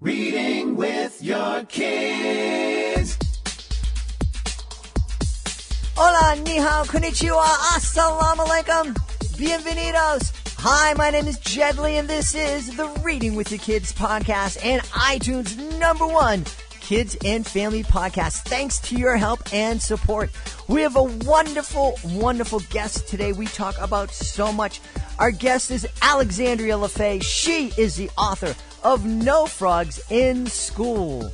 Reading with your kids. Hola, ni hao, konnichiwa, assalamu alaikum, bienvenidos. Hi, my name is Jedley, and this is the Reading with Your Kids podcast and iTunes #1 kids and family podcast. Thanks to your help and support. We have a wonderful, wonderful guest today. We talk about so much. Our guest is Alexandria La Faye. She is the author of No Frogs in School.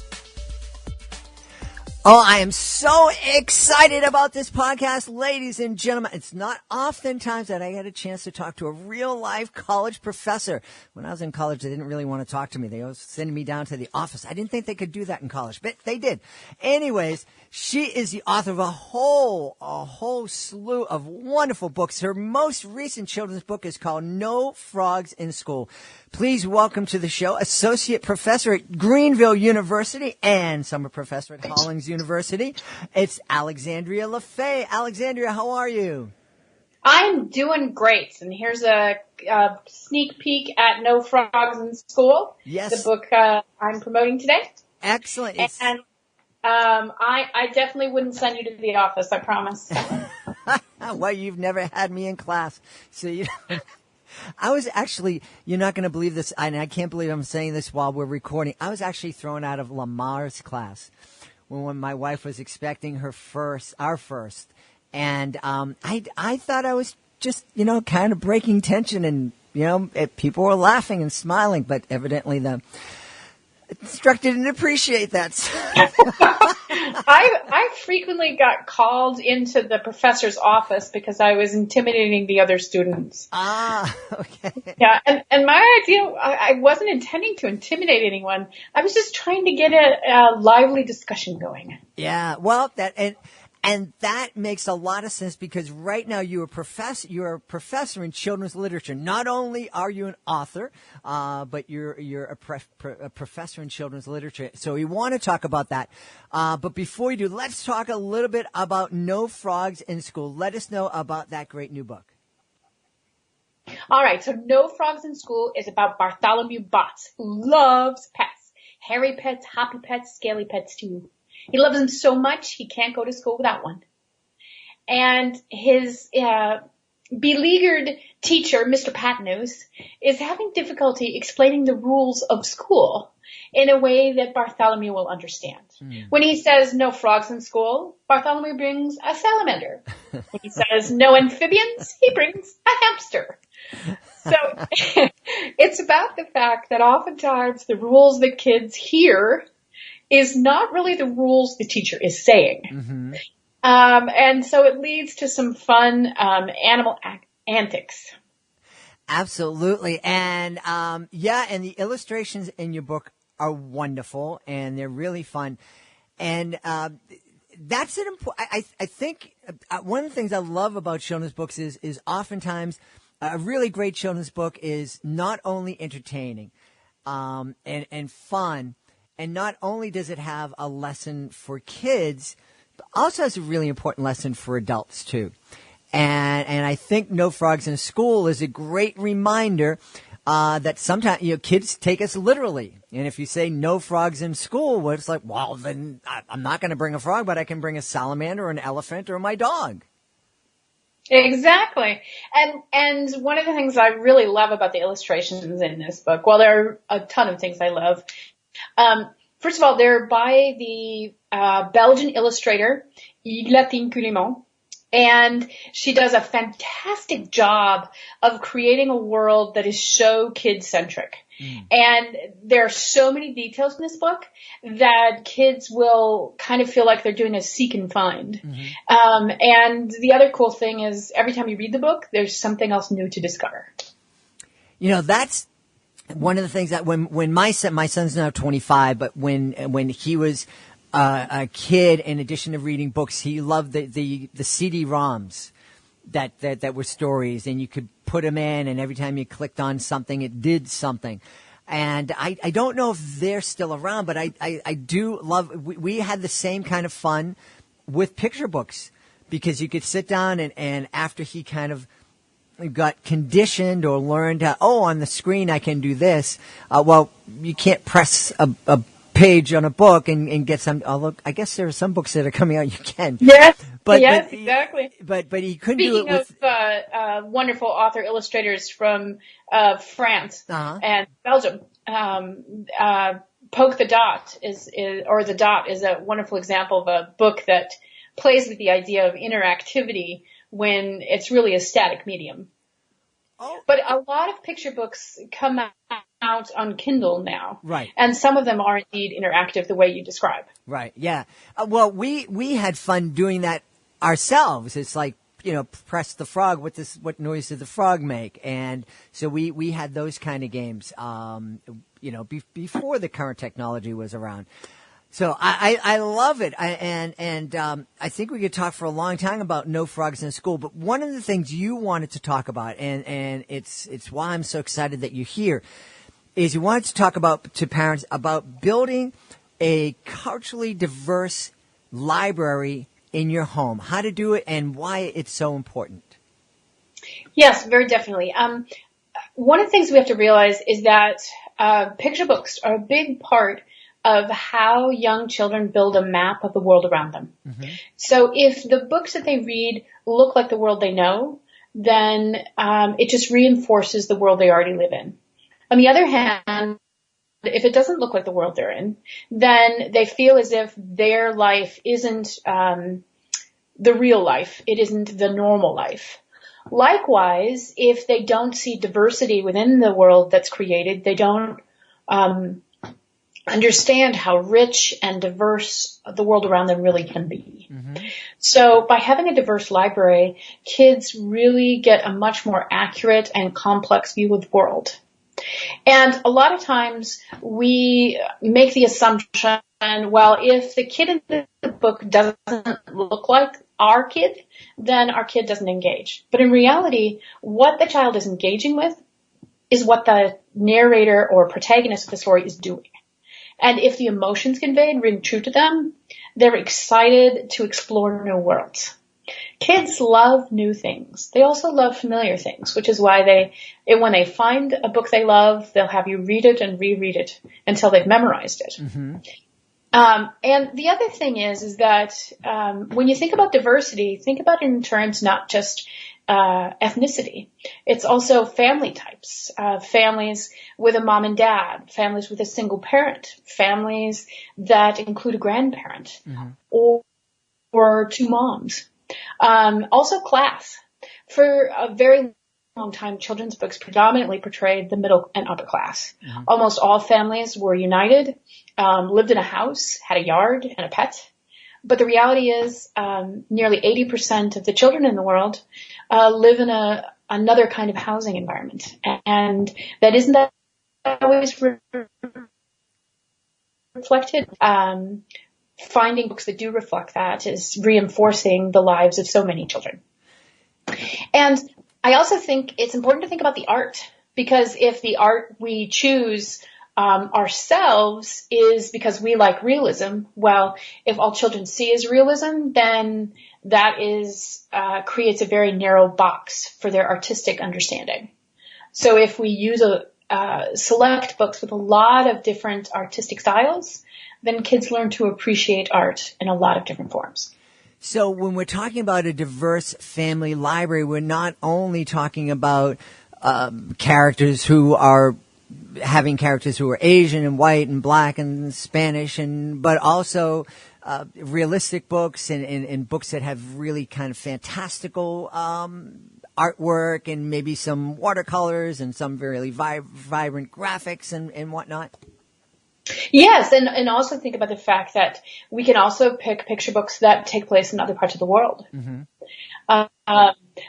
Oh, I am so excited about this podcast, ladies and gentlemen. It's not oftentimes that I get a chance to talk to a real-life college professor. When I was in college, they didn't really want to talk to me. They always send me down to the office. I didn't think they could do that in college, but they did. Anyways, she is the author of a whole slew of wonderful books. Her most recent children's book is called No Frogs in School. Please welcome to the show Associate Professor at Greenville University and Summer Professor at Hollings University. It's Alexandria La Faye. Alexandria, how are you? I'm doing great, and here's a sneak peek at No Frogs in School. Yes. The book I'm promoting today. Excellent. And I definitely wouldn't send you to the office, I promise. Well, you've never had me in class, so you know. I was actually, you're not going to believe this, and I can't believe I'm saying this while we're recording. I was actually thrown out of Lamar's class when my wife was expecting our first. And I thought I was just, kind of breaking tension, and, people were laughing and smiling, but evidently the instructor didn't appreciate that. I frequently got called into the professor's office because I was intimidating the other students. Ah, okay. Yeah, and my idea, I wasn't intending to intimidate anyone. I was just trying to get a lively discussion going. Yeah, well, and that makes a lot of sense because right now you're a professor in children's literature. Not only are you an author, but you're a professor in children's literature. So we want to talk about that. But before we do, let's talk a little bit about No Frogs in School. Let us know about that great new book. All right, so No Frogs in School is about Bartholomew Botts, who loves pets. Hairy pets, happy pets, scaly pets too. He loves them so much, he can't go to school without one. And his beleaguered teacher, Mr. Patnose, is having difficulty explaining the rules of school in a way that Bartholomew will understand. When he says no frogs in school, Bartholomew brings a salamander. When he says no amphibians, he brings a hamster. So it's about the fact that oftentimes the rules that kids hear is not really the rules the teacher is saying. Mm-hmm. And so it leads to some fun animal antics. Absolutely. And and the illustrations in your book are wonderful, and they're really fun. And that's an important. I think one of the things I love about children's books is oftentimes a really great children's book is not only entertaining and fun. And not only does it have a lesson for kids, but also has a really important lesson for adults too. And I think No Frogs in School is a great reminder that sometimes kids take us literally. And if you say no frogs in school, well, it's like, well, then I'm not going to bring a frog, but I can bring a salamander or an elephant or my dog. Exactly. And one of the things I really love about the illustrations in this book, well, there are a ton of things I love. First of all, they're by the Belgian illustrator Kidlit, and she does a fantastic job of creating a world that is so kid-centric. And there are so many details in this book that kids will kind of feel like they're doing a seek and find. Mm-hmm. And the other cool thing is every time you read the book, there's something else new to discover. That's one of the things that when my son's now 25, but when he was a kid, in addition to reading books, he loved the CD-ROMs that were stories, and you could put them in, and every time you clicked on something, it did something. And I don't know if they're still around, but I do love. We had the same kind of fun with picture books because you could sit down and after he kind of got conditioned or learned, on the screen I can do this. Well, you can't press a page on a book and get some. Although I guess there are some books that are coming out you can. Yes. But Exactly. But he couldn't do it with. Speaking of wonderful author illustrators from France and Belgium, Poke the Dot The Dot is a wonderful example of a book that plays with the idea of interactivity when it's really a static medium. Oh. But a lot of picture books come out on Kindle now. Right. And some of them are indeed interactive the way you describe. Right, yeah. Well, we had fun doing that ourselves. It's like, press the frog, what noise did the frog make? And so we had those kind of games, before the current technology was around. So I love it. I think we could talk for a long time about No Frogs in School, but one of the things you wanted to talk about, and it's why I'm so excited that you're here, is you wanted to talk to parents about building a culturally diverse library in your home, how to do it and why it's so important. Yes, very definitely. One of the things we have to realize is that picture books are a big part of how young children build a map of the world around them. Mm-hmm. So if the books that they read look like the world they know, then it just reinforces the world they already live in. On the other hand, if it doesn't look like the world they're in, then they feel as if their life isn't the real life. It isn't the normal life. Likewise, if they don't see diversity within the world that's created, they don't understand how rich and diverse the world around them really can be. Mm-hmm. So by having a diverse library, kids really get a much more accurate and complex view of the world. And a lot of times we make the assumption, well, if the kid in the book doesn't look like our kid, then our kid doesn't engage. But in reality, what the child is engaging with is what the narrator or protagonist of the story is doing. And if the emotions conveyed ring true to them, they're excited to explore new worlds. Kids love new things. They also love familiar things, which is why when they find a book they love, they'll have you read it and reread it until they've memorized it. Mm-hmm. And the other thing is that when you think about diversity, think about it in terms not just ethnicity. It's also family types, families with a mom and dad, families with a single parent, families that include a grandparent, mm-hmm. or two moms. Also class. For a very long time, children's books predominantly portrayed the middle and upper class. Mm-hmm. Almost all families were united, lived in a house, had a yard and a pet. But the reality is, nearly 80% of the children in the world live in another kind of housing environment, and that isn't always reflected. Finding books that do reflect that is reinforcing the lives of so many children. And I also think it's important to think about the art, because if the art we choose ourselves is because we like realism, well, if all children see is realism, then that creates a very narrow box for their artistic understanding. So if we use select books with a lot of different artistic styles, then kids learn to appreciate art in a lot of different forms. So when we're talking about a diverse family library, we're not only talking about characters who are Asian and white and black and Spanish, but also realistic books and books that have really kind of fantastical artwork and maybe some watercolors and some really vibrant graphics and whatnot. Yes, and also think about the fact that we can also pick picture books that take place in other parts of the world. Mm-hmm.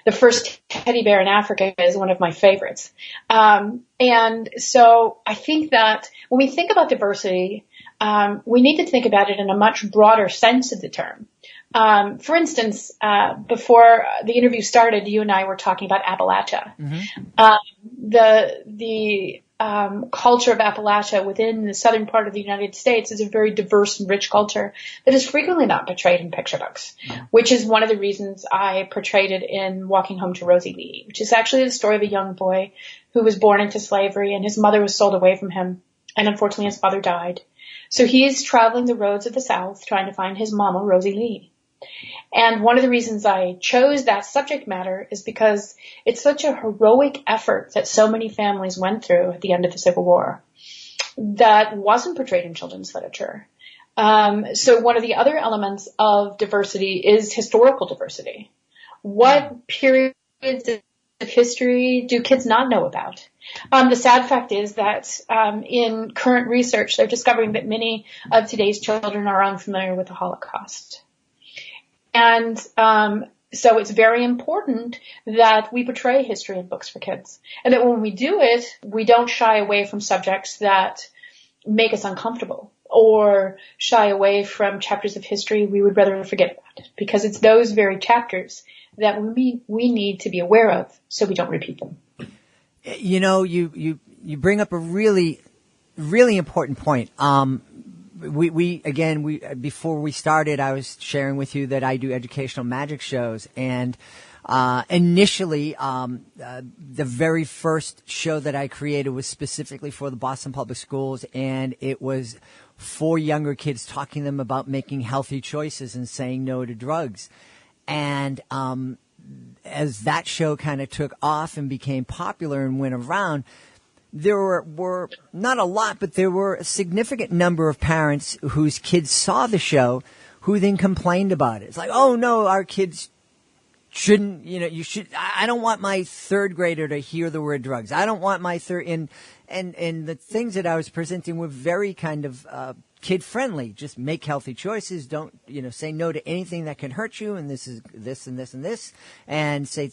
The first teddy bear in Africa is one of my favorites. And so I think that when we think about diversity, we need to think about it in a much broader sense of the term. For instance, before the interview started, you and I were talking about Appalachia. Mm-hmm. The culture of Appalachia within the southern part of the United States is a very diverse and rich culture that is frequently not portrayed in picture books, which is one of the reasons I portrayed it in Walking Home to Rosie Lee, which is actually the story of a young boy who was born into slavery and his mother was sold away from him. And unfortunately his father died. So he is traveling the roads of the South trying to find his mama, Rosie Lee. And one of the reasons I chose that subject matter is because it's such a heroic effort that so many families went through at the end of the Civil War that wasn't portrayed in children's literature. So one of the other elements of diversity is historical diversity. What periods of history do kids not know about? The sad fact is that in current research, they're discovering that many of today's children are unfamiliar with the Holocaust. And so it's very important that we portray history in books for kids. And that when we do it, we don't shy away from subjects that make us uncomfortable or shy away from chapters of history we would rather forget about. Because it's those very chapters that we need to be aware of so we don't repeat them. You know, you bring up a really, really important point. We before we started, I was sharing with you that I do educational magic shows, and initially, the very first show that I created was specifically for the Boston Public Schools, and it was for younger kids, talking to them about making healthy choices and saying no to drugs. And as that show kind of took off and became popular and went around, there were not a lot, but there were a significant number of parents whose kids saw the show who then complained about it. It's like, oh no, our kids shouldn't, I don't want my third grader to hear the word drugs. I don't want my and the things that I was presenting were very kind of, kid friendly. Just make healthy choices. Don't, say no to anything that can hurt you. And this is this and this and this, and say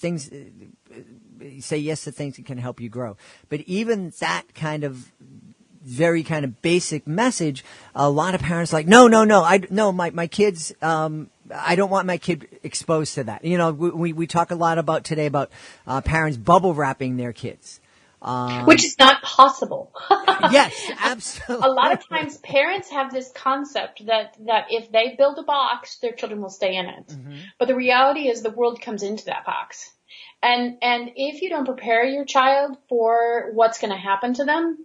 yes to things that can help you grow. But even that kind of very kind of basic message, a lot of parents are like, no, my kids, I don't want my kid exposed to that. We talk a lot about today about, parents bubble wrapping their kids. Which is not possible. Yes, absolutely. A lot of times parents have this concept that if they build a box, their children will stay in it. Mm-hmm. But the reality is the world comes into that box. And if you don't prepare your child for what's going to happen to them,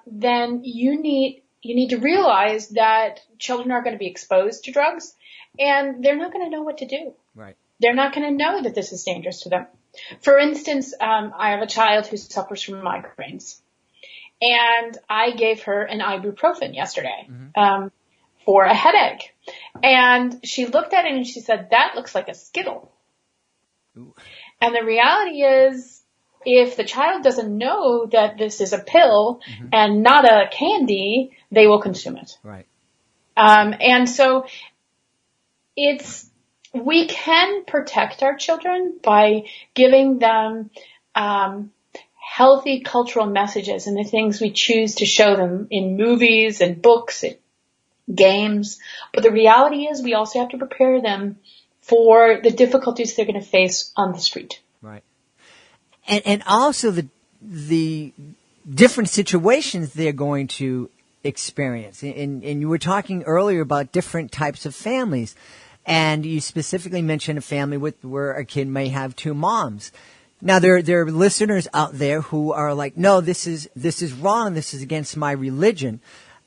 then you need to realize that children are going to be exposed to drugs and they're not going to know what to do. Right. They're not going to know that this is dangerous to them. For instance, I have a child who suffers from migraines, and I gave her an ibuprofen yesterday, for a headache. And she looked at it and she said, "That looks like a Skittle." Ooh. And the reality is, if the child doesn't know that this is a pill and not a candy, they will consume it. Right. And so we can protect our children by giving them healthy cultural messages and the things we choose to show them in movies and books and games. But the reality is we also have to prepare them for the difficulties they're going to face on the street. Right. And also the different situations they're going to experience. And you were talking earlier about different types of families. And you specifically mentioned a family where a kid may have two moms. Now there are listeners out there who are like, no, this is wrong. This is against my religion.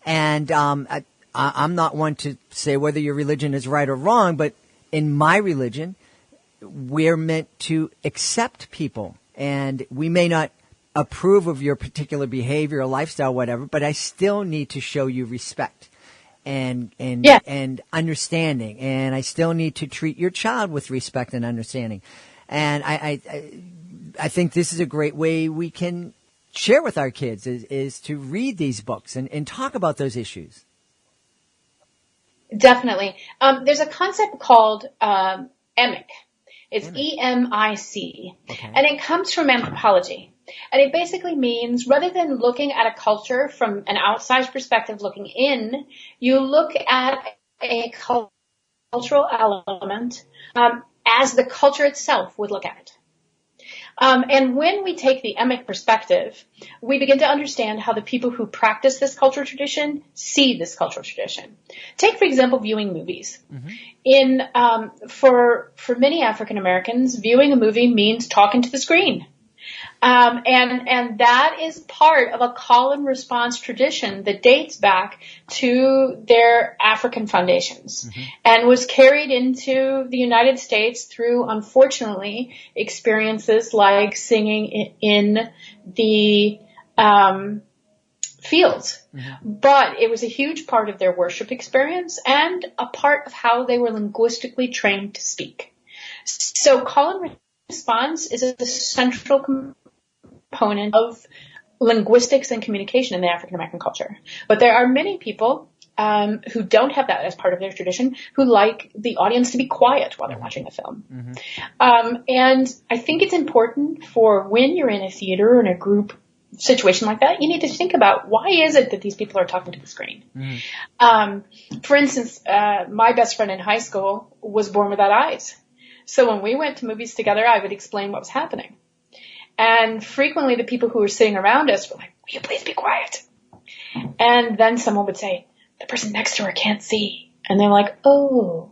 And I'm not one to say whether your religion is right or wrong, but in my religion, we're meant to accept people, and we may not approve of your particular behavior or lifestyle, whatever, but I still need to show you respect. And understanding, and I still need to treat your child with respect and understanding. And I think this is a great way we can share with our kids is to read these books and talk about those issues. Definitely. There's a concept called EMIC. It's EMIC, okay. And it comes from anthropology. And it basically means rather than looking at a culture from an outside perspective looking in, you look at a cultural element as the culture itself would look at it. And when we take the emic perspective, we begin to understand how the people who practice this cultural tradition see this cultural tradition. Take, for example, viewing movies. For many African Americans, viewing a movie means talking to the screen. And that is part of a call and response tradition that dates back to their African foundations and was carried into the United States through, unfortunately, experiences like singing in the fields. But it was a huge part of their worship experience and a part of how they were linguistically trained to speak. So call and response is a central component of linguistics and communication in the African American culture. But there are many people who don't have that as part of their tradition, who like the audience to be quiet while they're watching the film. And I think it's important for when you're in a theater or in a group situation like that, you need to think about why is it that these people are talking to the screen. For instance, my best friend in high school was born without eyes. So when we went to movies together, I would explain what was happening. And frequently the people who were sitting around us were like, will you please be quiet? And then someone would say, the person next to her can't see. And they're like, oh.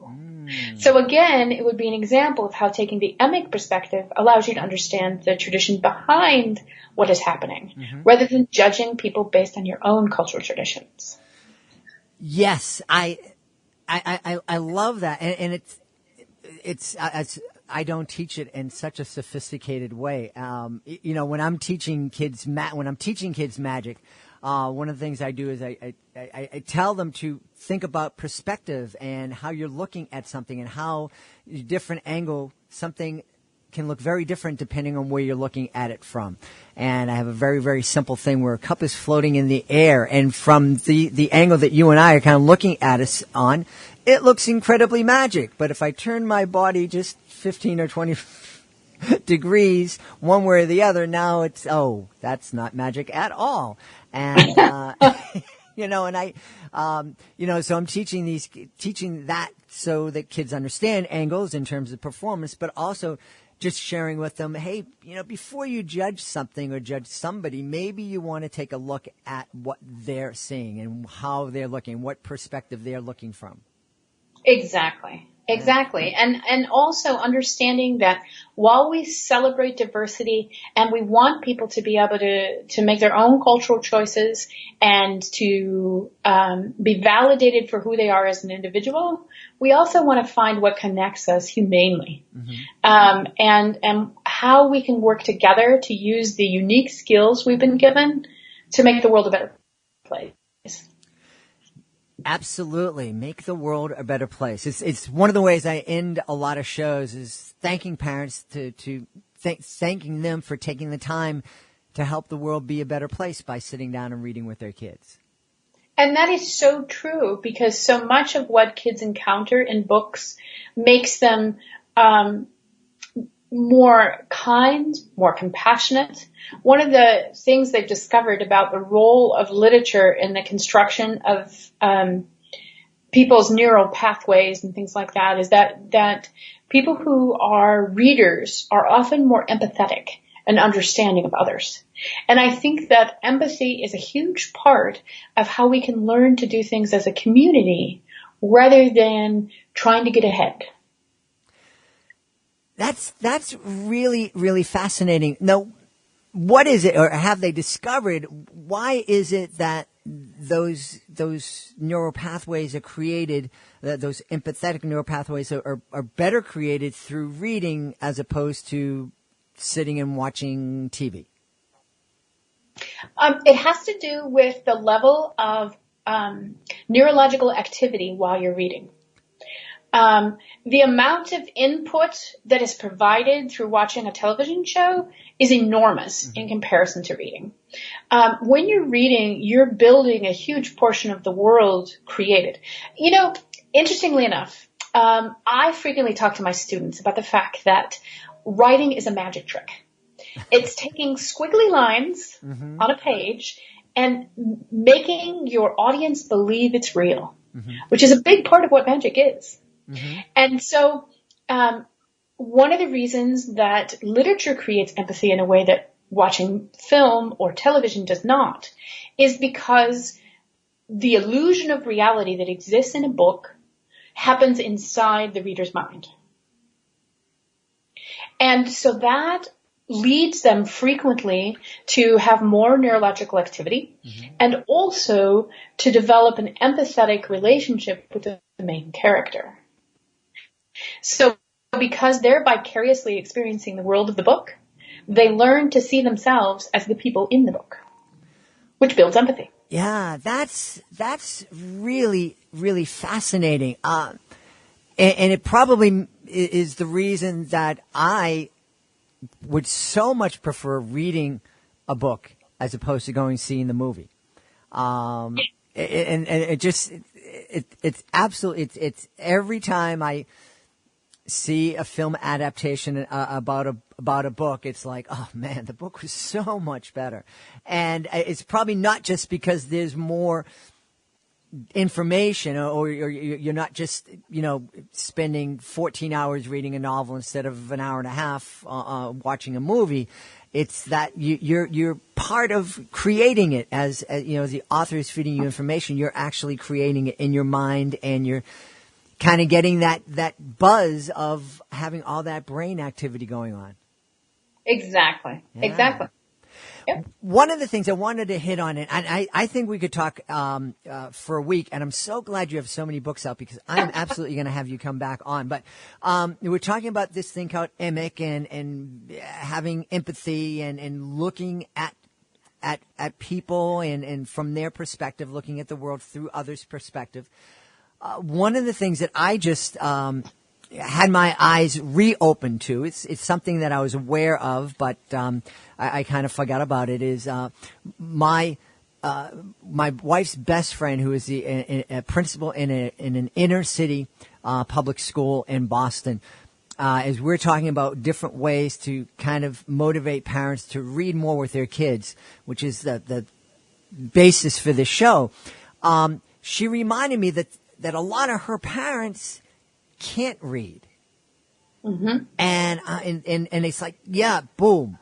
So again, it would be an example of how taking the emic perspective allows you to understand the tradition behind what is happening, rather than judging people based on your own cultural traditions. Yes, I love that. And it's I don't teach it in such a sophisticated way. When I'm teaching kids magic, one of the things I do is I tell them to think about perspective and how you're looking at something and how different angle something can look very different depending on where you're looking at it from. And I have a very, very simple thing where a cup is floating in the air, and from the angle that you and I are kind of looking at us on, it looks incredibly magic. But if I turn my body just 15 or 20 degrees one way or the other, now it's, that's not magic at all. And, so I'm teaching that so that kids understand angles in terms of performance, but also just sharing with them, hey, before you judge something or judge somebody, maybe you want to take a look at what they're seeing and how they're looking, what perspective they're looking from. Exactly. And also understanding that while we celebrate diversity and we want people to be able to make their own cultural choices and to be validated for who they are as an individual, we also want to find what connects us humanely. And how we can work together to use the unique skills we've been given to make the world a better place. Absolutely. Make the world a better place. It's one of the ways I end a lot of shows is thanking parents thanking them for taking the time to help the world be a better place by sitting down and reading with their kids. And that is so true, because so much of what kids encounter in books makes them more kind, more compassionate. One of the things they've discovered about the role of literature in the construction of people's neural pathways and things like that is that people who are readers are often more empathetic and understanding of others. And I think that empathy is a huge part of how we can learn to do things as a community rather than trying to get ahead. That's really, really fascinating. Now, what is it, or have they discovered, why is it that those neural pathways are created, those empathetic neural pathways are better created through reading as opposed to sitting and watching TV? It has to do with the level of neurological activity while you're reading. The amount of input that is provided through watching a television show is enormous in comparison to reading. When you're reading, you're building a huge portion of the world created. Interestingly enough, I frequently talk to my students about the fact that writing is a magic trick. It's taking squiggly lines on a page and making your audience believe it's real, which is a big part of what magic is. And so one of the reasons that literature creates empathy in a way that watching film or television does not is because the illusion of reality that exists in a book happens inside the reader's mind. And so that leads them frequently to have more neurological activity and also to develop an empathetic relationship with the main character. So because they're vicariously experiencing the world of the book, they learn to see themselves as the people in the book, which builds empathy. Yeah, that's really, really fascinating. And it probably is the reason that I would so much prefer reading a book as opposed to going and seeing the movie. And it just, it's absolutely, it's every time I see a film adaptation about a book, it's like, oh man, the book was so much better. And it's probably not just because there's more information, or you're not just, spending 14 hours reading a novel instead of an hour and a half watching a movie. It's that you're part of creating it as the author is feeding you information. You're actually creating it in your mind, and you're kind of getting that buzz of having all that brain activity going on. Exactly. Yeah. Exactly. Yep. One of the things I wanted to hit on, and I think we could talk for a week, and I'm so glad you have so many books out because I'm absolutely going to have you come back on. But we're talking about this thing called emic and having empathy and looking at people and from their perspective, looking at the world through others' perspective. One of the things that I just had my eyes reopened to, it's something that I was aware of, but I kind of forgot about it, is my wife's best friend, who is a principal in an inner city public school in Boston, as we're talking about different ways to kind of motivate parents to read more with their kids, which is the basis for this show. She reminded me that a lot of her parents can't read. Mm-hmm. And it's like, yeah, boom.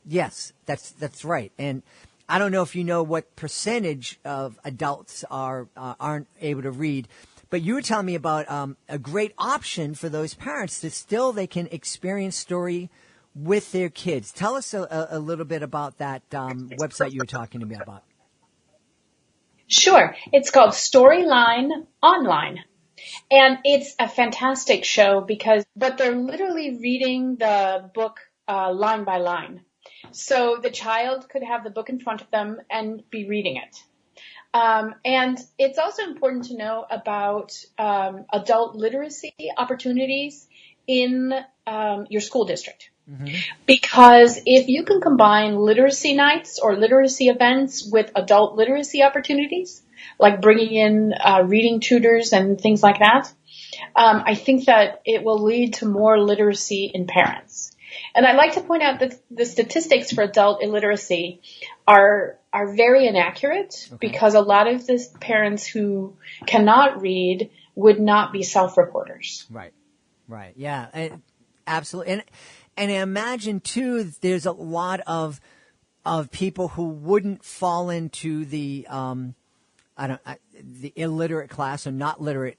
Yes, that's right. And I don't know if you know what percentage of adults aren't able to read, but you were telling me about a great option for those parents that still they can experience story with their kids. Tell us a little bit about that website you were talking to me about. Sure. It's called Storyline Online. And it's a fantastic show but they're literally reading the book line by line. So the child could have the book in front of them and be reading it. And it's also important to know about adult literacy opportunities in your school district. Mm-hmm. Because if you can combine literacy nights or literacy events with adult literacy opportunities, like bringing in reading tutors and things like that, I think that it will lead to more literacy in parents. And I'd like to point out that the statistics for adult illiteracy are very inaccurate, okay, because a lot of the parents who cannot read would not be self-reporters. Right. Yeah, absolutely. And I imagine too, there's a lot of people who wouldn't fall into the the illiterate class or not literate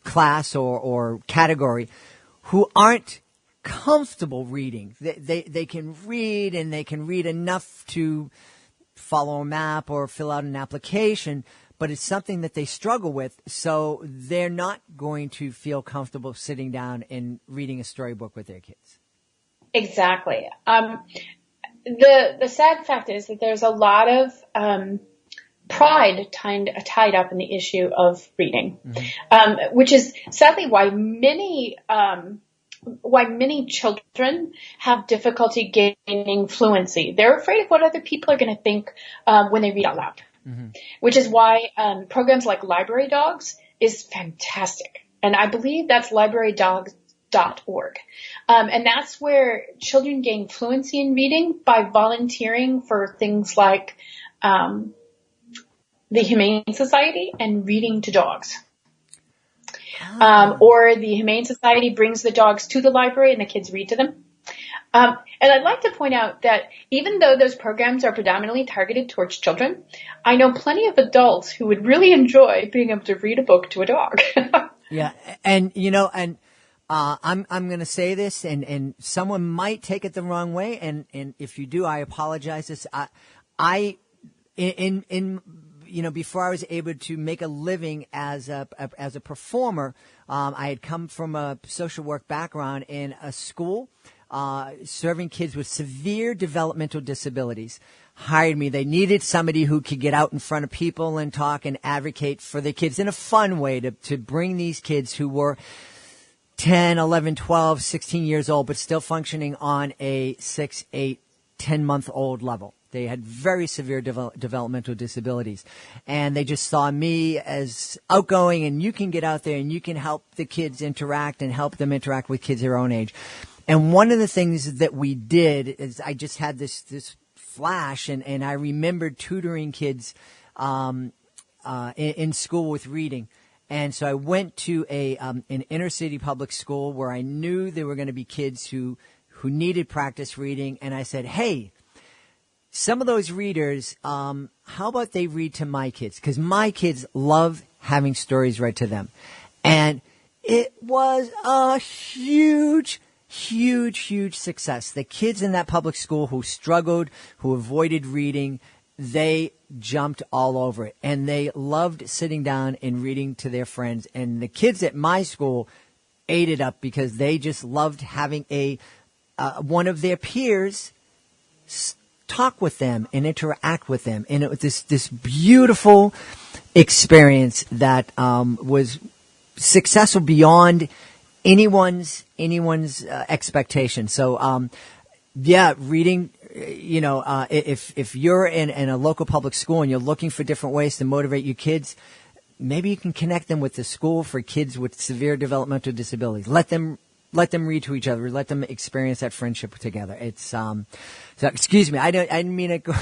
class or category, who aren't comfortable reading. They can read, and they can read enough to follow a map or fill out an application, but it's something that they struggle with, so they're not going to feel comfortable sitting down and reading a storybook with their kids. Exactly. The sad fact is that there's a lot of pride tied up in the issue of reading, mm-hmm, which is sadly why many children have difficulty gaining fluency. They're afraid of what other people are going to think when they read out loud. Mm-hmm. Which is why programs like Library Dogs is fantastic. And I believe that's librarydogs.org. And that's where children gain fluency in reading by volunteering for things like the Humane Society and reading to dogs. Or the Humane Society brings the dogs to the library and the kids read to them. And I'd like to point out that even though those programs are predominantly targeted towards children, I know plenty of adults who would really enjoy being able to read a book to a dog. Yeah. And, I'm going to say this and someone might take it the wrong way. And if you do, I apologize. Before I was able to make a living as a performer, I had come from a social work background in a school, serving kids with severe developmental disabilities. Hired me. They needed somebody who could get out in front of people and talk and advocate for the kids in a fun way to bring these kids who were 10, 11, 12, 16 years old, but still functioning on a 6, 8, 10-month-old level. They had very severe developmental disabilities. And they just saw me as outgoing, and you can get out there and you can help the kids interact and help them interact with kids their own age. And one of the things that we did is I just had this flash, and I remembered tutoring kids in school with reading. And so I went to an inner city public school where I knew there were going to be kids who needed practice reading. And I said, hey, some of those readers, how about they read to my kids? Because my kids love having stories read to them. And it was a huge success. The kids in that public school who struggled, who avoided reading, they jumped all over it. And they loved sitting down and reading to their friends. And the kids at my school ate it up because they just loved having one of their peers talk with them and interact with them. And it was this beautiful experience that was successful beyond anyone's expectation. So, reading, if you're in a local public school and you're looking for different ways to motivate your kids, maybe you can connect them with the school for kids with severe developmental disabilities. Let them read to each other. Let them experience that friendship together. It's, so excuse me. I didn't mean to go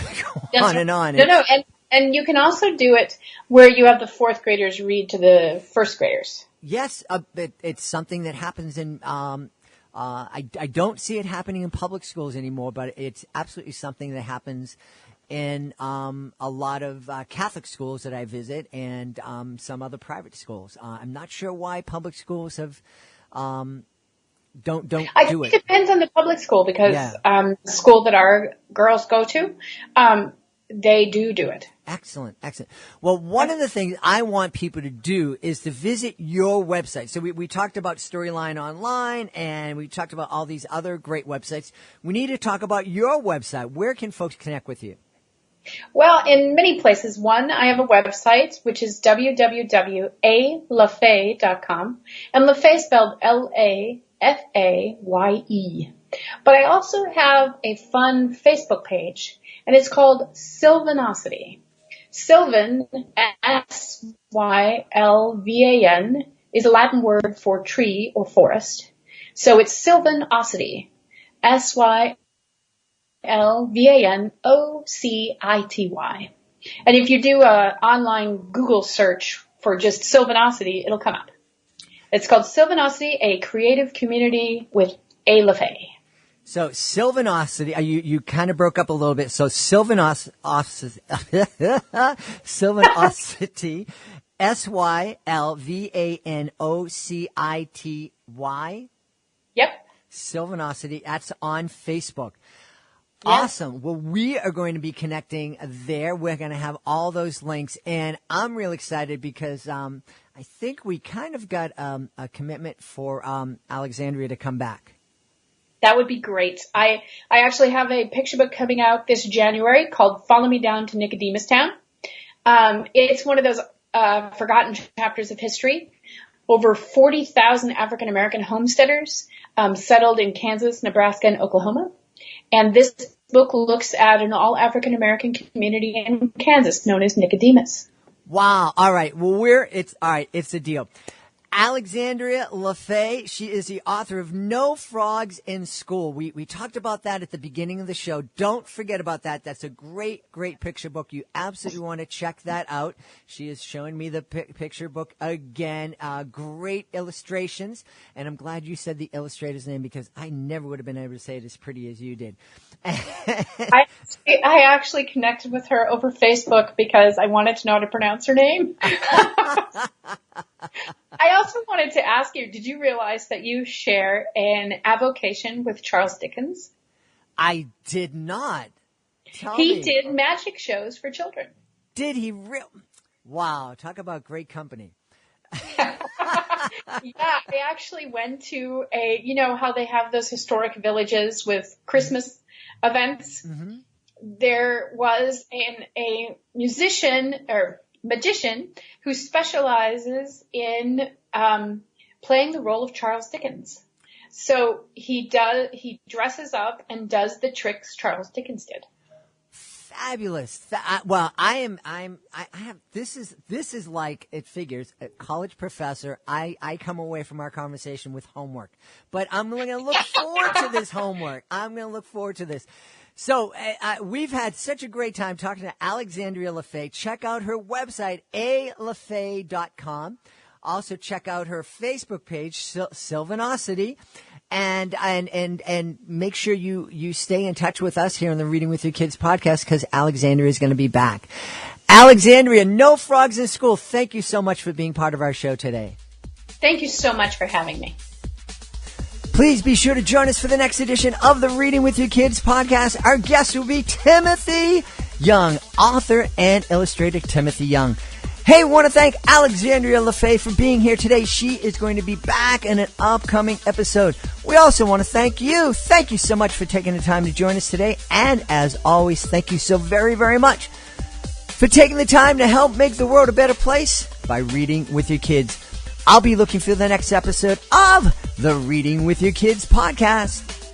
on and on. No. And you can also do it where you have the fourth graders read to the first graders. Yes, it's something that happens in. I don't see it happening in public schools anymore, but it's absolutely something that happens in a lot of Catholic schools that I visit and some other private schools. I'm not sure why public schools have don't do it. I think it depends on the public school because the school that our girls go to, they do it. Excellent. Well, one of the things I want people to do is to visit your website. So we talked about Storyline Online and we talked about all these other great websites. We need to talk about your website. Where can folks connect with you? Well, in many places. One, I have a website, which is www.alafaye.com. And LaFaye spelled Lafaye. But I also have a fun Facebook page, and it's called Sylvanosity. Sylvan, Sylvan, is a Latin word for tree or forest. So it's Sylvanosity, Sylvanoscity. And if you do an online Google search for just Sylvanosity, it'll come up. It's called Sylvanosity, a creative community with A. La Faye. So Sylvanosity, you kind of broke up a little bit. So Sylvanosity, Sylvanosity, Sylvanoscity. Yep. Sylvanosity, that's on Facebook. Yep. Awesome. Well, we are going to be connecting there. We're going to have all those links. And I'm real excited because I think we kind of got a commitment for Alexandria to come back. That would be great. I actually have a picture book coming out this January called Follow Me Down to Nicodemus Town. It's one of those forgotten chapters of history. Over 40,000 African-American homesteaders settled in Kansas, Nebraska, and Oklahoma. And this book looks at an all African-American community in Kansas known as Nicodemus. Wow. All right. Well, it's a deal. Alexandria La Faye. She is the author of No Frogs in School. We talked about that at the beginning of the show. Don't forget about that. That's a great, great picture book. You absolutely want to check that out. She is showing me the picture book again. Great illustrations. And I'm glad you said the illustrator's name because I never would have been able to say it as pretty as you did. I actually connected with her over Facebook because I wanted to know how to pronounce her name. I also wanted to ask you, did you realize that you share an avocation with Charles Dickens? I did not. Tell He me. did magic shows for children. Did he Wow, talk about great company. Yeah, I actually went to how they have those historic villages with Christmas events. Mm-hmm. There was a musician or magician who specializes in playing the role of Charles Dickens. So he dresses up and does the tricks Charles Dickens did. Fabulous. This is like, it figures, a college professor. I come away from our conversation with homework, but I'm going to look forward to this homework. I'm going to look forward to this. So we've had such a great time talking to Alexandria La Faye. Check out her website, alafay.com. Also check out her Facebook page, Sylvanosity. And make sure you stay in touch with us here on the Reading with Your Kids podcast because Alexandria is going to be back. Alexandria, No Frogs in School, thank you so much for being part of our show today. Thank you so much for having me. Please be sure to join us for the next edition of the Reading with Your Kids podcast. Our guest will be Timothy Young, author and illustrator Timothy Young. Hey, want to thank Alexandria La Faye for being here today. She is going to be back in an upcoming episode. We also want to thank you. Thank you so much for taking the time to join us today. And as always, thank you so very, very much for taking the time to help make the world a better place by reading with your kids. I'll be looking for the next episode of the Reading with Your Kids podcast.